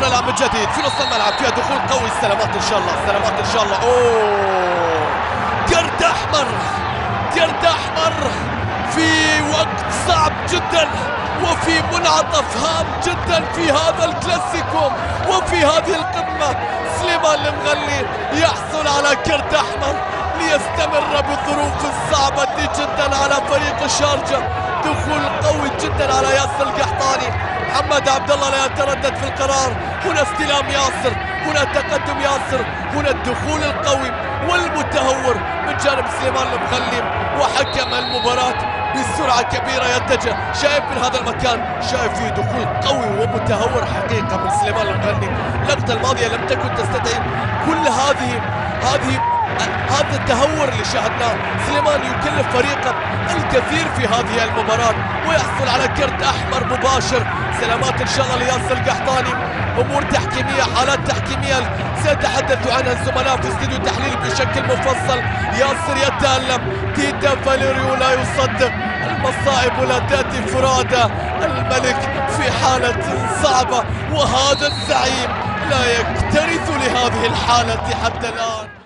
الكرة الآن من جديد في نص الملعب، فيها دخول قوي. سلامات إن شاء الله، سلامات إن شاء الله. أوه، كرت أحمر، كرت أحمر في وقت صعب جدا وفي منعطف هام جدا في هذا الكلاسيكو وفي هذه القمة. سليمان المغلي يحصل على كرت أحمر ليستمر بالظروف الصعبة جدا على فريق الشارجة. دخول قوي جدا على ياسر القحطاني. محمد عبد الله لا يتردد في القرار. هنا استلام ياسر، هنا تقدم ياسر، هنا الدخول القوي والمتهور من جانب سليمان المغلي. وحكم المباراة بسرعة كبيرة يتجه، شايف من هذا المكان، شايف فيه دخول قوي ومتهور حقيقة من سليمان المغلي. اللقطة الماضية لم تكن تستدعي كل هذا التهور اللي شاهدناه. سليمان يكلف فريقه الكثير في هذه المباراة ويحصل على كرت أحمر مباشر. سلامات إن شاء الله لياسر القحطاني. أمور تحكيمية، حالات تحكيمية سيتحدث عنها الزملاء في استديو التحليل بشكل مفصل. ياسر يتألم، تيتا فاليريو لا يصدق، المصائب لا تأتي فرادى. الملك في حالة صعبة وهذا الزعيم لا يكترث لهذه الحالة حتى الآن.